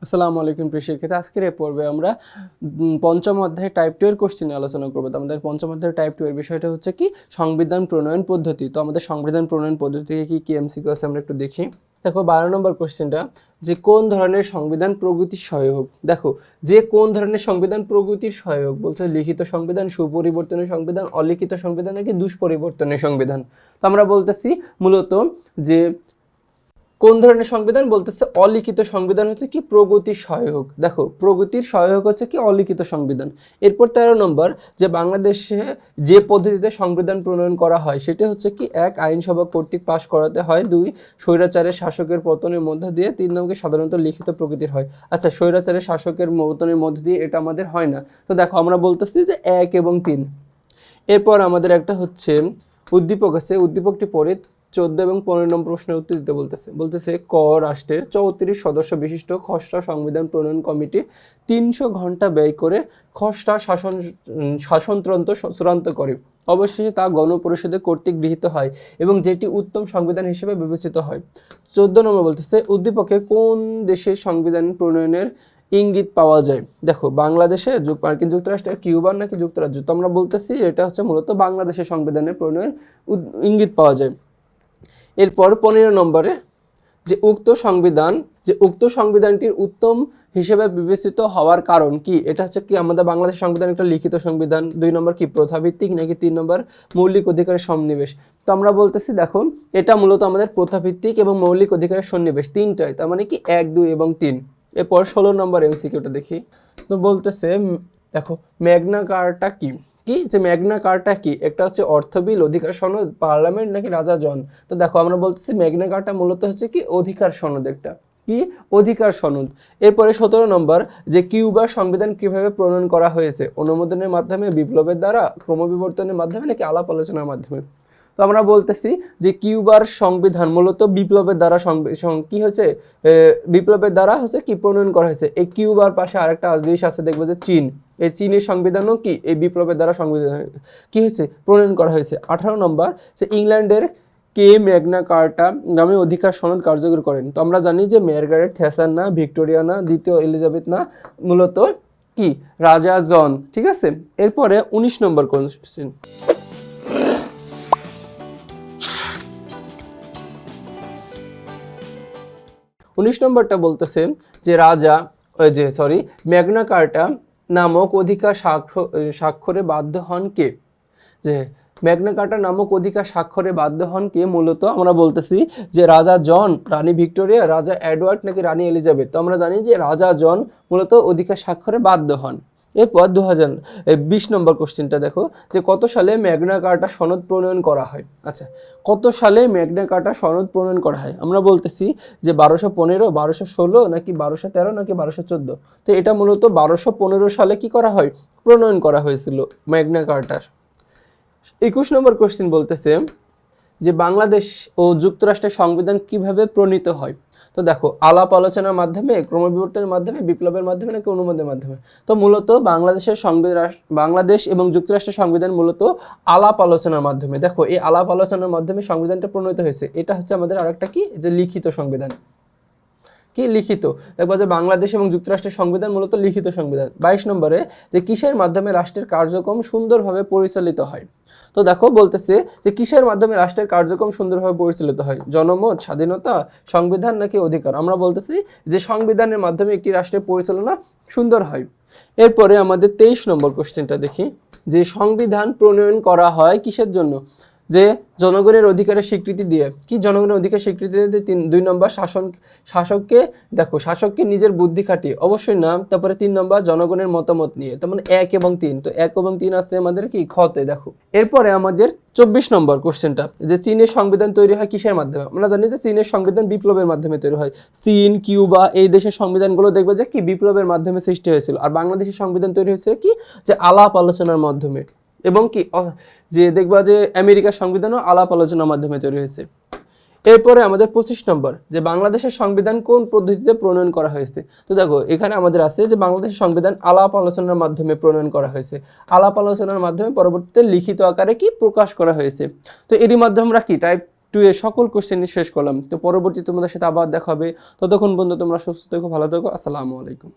আসসালামু আলাইকুম প্রিয় শিক্ষার্থী, আজকের এই পর্বে আমরা পঞ্চম অধ্যায় টাইপ 2 এর কোশ্চেন আলোচনা করব। তো আমাদের পঞ্চম অধ্যায় টাইপ 2 এর বিষয়টা হচ্ছে কি সংবিধান প্রণয়ন পদ্ধতি। তো আমাদের সংবিধান প্রণয়ন পদ্ধতি থেকে কি এমসিকিউ আছে আমরা একটু দেখি। দেখো 12 নম্বর কোশ্চেনটা, যে কোন ধরনের সংবিধান প্রগতির সহায়ক। দেখো যে কোন ধরনের সংবিধান প্রগতির সহায়ক বলছে, লিখিত সংবিধান, সুপরিবর্তনীয় সংবিধান, অলিখিত সংবিধান নাকি দুষ্পরিবর্তনীয় সংবিধান। তো আমরা বলতেছি মূলত যে কোন ধরনের সংবিধান বলতেছে অলিখিত সংবিধান হচ্ছে কি প্রগতির সহায়ক। দেখো প্রগতির সহায়ক হচ্ছে কি অলিখিত সংবিধান। এরপর 13 নম্বর, যে বাংলাদেশে যে পদ্ধতিতে সংবিধান প্রণয়ন করা হয় সেটা হচ্ছে কি 1 আইনসভা কর্তৃক পাশ করাতে হয়, 2 স্বৈরাচারের শাসকের পতনের মধ্য দিয়ে, 3 নম্বর সাধারণত লিখিত প্রকৃতির হয়। আচ্ছা, স্বৈরাচারের শাসকের পতনের মধ্য দিয়ে এটা আমাদের হয় না। তো দেখো আমরা বলতেছি যে 1 এবং 3। এরপর আমাদের একটা হচ্ছে উদ্দীপক আছে, উদ্দীপকটি পরে 14 এবং 15 নম্বর প্রশ্নের উত্তর দিতে বলতেছে ক রাষ্ট্রের 34 সদস্য বিশিষ্ট খসড়া সংবিধান প্রণয়ন কমিটি 300 ঘন্টা ব্যয় করে খসড়া শাসনতন্ত্র চূড়ান্ত করে। অবশেষে তা গণপরিষদের কর্তৃক গৃহীত হয় এবং যেটি উত্তম সংবিধান হিসেবে বিবেচিত হয়। 14 নম্বর বলতেছে উদ্দীপকে কোন দেশের সংবিধান প্রণয়নের ইঙ্গিত পাওয়া যায়। দেখো বাংলাদেশে, মার্কিন যুক্তরাষ্ট্রে, কিউবার নাকি যুক্তরাজ্য। তো আমরা বলতেছি এটা হচ্ছে মূলত বাংলাদেশের সংবিধানের প্রণয়নের ইঙ্গিত পাওয়া যায়। এরপর 15 নম্বরে, যে উক্ত সংবিধানটির উত্তম হিসেবে বিবেচিত হওয়ার কারণ কি। এটা হচ্ছে কি আমাদের বাংলাদেশ সংবিধান একটা লিখিত সংবিধান। 2 নম্বর কি প্রথাভিত্তিক নাকি 3 নম্বর মৌলিক অধিকারের সন্নিবেশ। তো আমরা বলতেছি দেখো এটা মূলত আমাদের প্রথাভিত্তিক এবং মৌলিক অধিকারের সন্নিবেশ, তিনটাই। তার মানে কি 1, 2 এবং 3। এরপর 16 নম্বর এমসিকিউটা দেখি। তো বলতেছে দেখো ম্যাগনা কার্টা কি যে ম্যাগনা কার্টা কি। একটা হচ্ছে অর্থ বিল, অধিকার সনদ, পার্লামেন্ট নাকি রাজা জন। তো দেখো আমরা বলতেছি ম্যাগনা কার্টা মূলত হচ্ছে কি অধিকার সনদ, একটা কি অধিকার সনদ। এরপরে 17 নম্বর, যে কিউবার সংবিধান কিভাবে প্রণয়ন করা হয়েছে, অনুমোদনের মাধ্যমে, বিপ্লবের দ্বারা, ক্রমবিবর্তনের মাধ্যমে নাকি আলাপ আলোচনার মাধ্যমে। তো আমরা বলতেছি যে কিউবার সংবিধান মূলত বিপ্লবের দ্বারা কি হয়েছে, বিপ্লবের দ্বারা হচ্ছে কি প্রণয়ন করা হয়েছে। এই কিউবার পাশে আরেকটা দেশ আছে দেখবো যে চীন, এই চীনের সংবিধানও কি এই বিপ্লবের দ্বারা সংবিধান কি হয়েছে প্রণয়ন করা হয়েছে। 18 নম্বর, যে ইংল্যান্ডের কে ম্যাগনা কার্টা নামে অধিকার সনদ কার্যকর করেন। তো আমরা জানি যে মার্গারেট থ্যাচার না, ভিক্টোরিয়া না, দ্বিতীয় এলিজাবেথ না, মূলত কি রাজা জন। ঠিক আছে। এরপরে 19 নম্বর কোশ্চেন, 19 নম্বরটা বলতেছে যে ম্যাগনা কার্টা নামক অধিকার স্বাক্ষরে বাধ্য হন কে। যে ম্যাগনা কার্টা নামক অধিকার স্বাক্ষরে বাধ্য হন কে, মূলত আমরা বলতেছি যে রাজা জন, রানী ভিক্টোরিয়া, রাজা এডওয়ার্ড নাকি রানী এলিজাবেথ। তো আমরা জানি যে রাজা জন মূলত অধিকার স্বাক্ষরে বাধ্য হন। এরপর 2020 নম্বর কোশ্চেনটা দেখো, যে কত সালে ম্যাগনা কার্টা সনদ প্রণয়ন করা হয়। আচ্ছা, কত সালে ম্যাগনা কার্টা সনদ প্রণয়ন করা হয়। আমরা বলতেছি যে 1215, 1216 নাকি 1213 নাকি 1214। তো এটা মূলত 1215 সালে কি করা হয়, প্রণয়ন করা হয়েছিল ম্যাগনা কার্টা। 21 নম্বর কোশ্চেন বলতেছে যে বাংলাদেশ ও যুক্তরাষ্ট্রের সংবিধান কিভাবে প্রণীত হয়। তো দেখো আলাপ আলোচনার মাধ্যমে, ক্রমবিবর্তনের মাধ্যমে, বিপ্লবের মাধ্যমে নাকি অনুমোদনের মাধ্যমে। তো মূলত বাংলাদেশ এবং যুক্তরাষ্ট্রের সংবিধান মূলত আলাপ আলোচনার মাধ্যমে। দেখো এই আলাপ আলোচনার মাধ্যমে সংবিধানটা প্রণীত হয়েছে। এটা হচ্ছে আমাদের আরেকটা কি যে লিখিত সংবিধান, কি লিখিত। দেখবো যে বাংলাদেশ এবং যুক্তরাষ্ট্রের সংবিধান মূলত লিখিত সংবিধান। 22 নম্বরে, যে কিসের মাধ্যমে রাষ্ট্রের কার্যক্রম সুন্দরভাবে পরিচালিত হয়। তো দেখো বলতেছে যে কিসের মাধ্যমে রাষ্ট্রের কার্যক্রম সুন্দরভাবে পরিচালিত হয়, জনমত, স্বাধীনতা, সংবিধান নাকি অধিকার। আমরা বলতেছি যে সংবিধানের মাধ্যমে একটি রাষ্ট্রের পরিচালনা সুন্দর হয়। এরপরে আমাদের 23 নম্বর কোশ্চেনটা দেখি, যে সংবিধান প্রণয়ন করা হয় কিসের জন্য। যে জনগণের অধিকারের স্বীকৃতি দিয়ে। কি জনগণের অধিকার স্বীকৃতি দিয়ে। 2 নম্বর শাসককে দেখো শাসককে নিজের বুদ্ধি খাটিয়ে, অবশ্যই না। তারপরে 3 নম্বর জনগণের মতামত নিয়ে। তার মানে 1 এবং 3। তো 1 এবং 3 আছে আমাদের কি খতে। দেখো এরপরে আমাদের 24 নম্বর কোশ্চেনটা, যে চীনের সংবিধান তৈরি হয় কিসের মাধ্যমে। আমরা জানি যে চীনের সংবিধান বিপ্লবের মাধ্যমে তৈরি হয়। চীন, কিউবা এই দেশের সংবিধানগুলো দেখবে যে কি বিপ্লবের মাধ্যমে সৃষ্টি হয়েছিল। আর বাংলাদেশের সংবিধান তৈরি হয়েছিল কি যে আলাপ আলোচনার মাধ্যমে। এবং কি যে দেখবা যে আমেরিকার সংবিধানও আলাপ আলোচনার মাধ্যমে তৈরি হয়েছে। এরপরে আমাদের 25 নম্বর, যে বাংলাদেশের সংবিধান কোন পদ্ধতিতে প্রণয়ন করা হয়েছে। তো দেখো এখানে আমাদের আছে যে বাংলাদেশের সংবিধান আলাপ আলোচনার মাধ্যমে প্রণয়ন করা হয়েছে। আলাপ আলোচনার মাধ্যমে পরবর্তীতে লিখিত আকারে কি প্রকাশ করা হয়েছে। তো এরই মাধ্যমে আমরা কি টাইপ 2 এর সকল কোশ্চেনই শেষ করলাম। তো পরবর্তী তোমাদের সাথে আবার দেখা হবে। ততক্ষণ পর্যন্ত তোমরা সুস্থ থেকো, ভালো থেকো। আসসালামু আলাইকুম।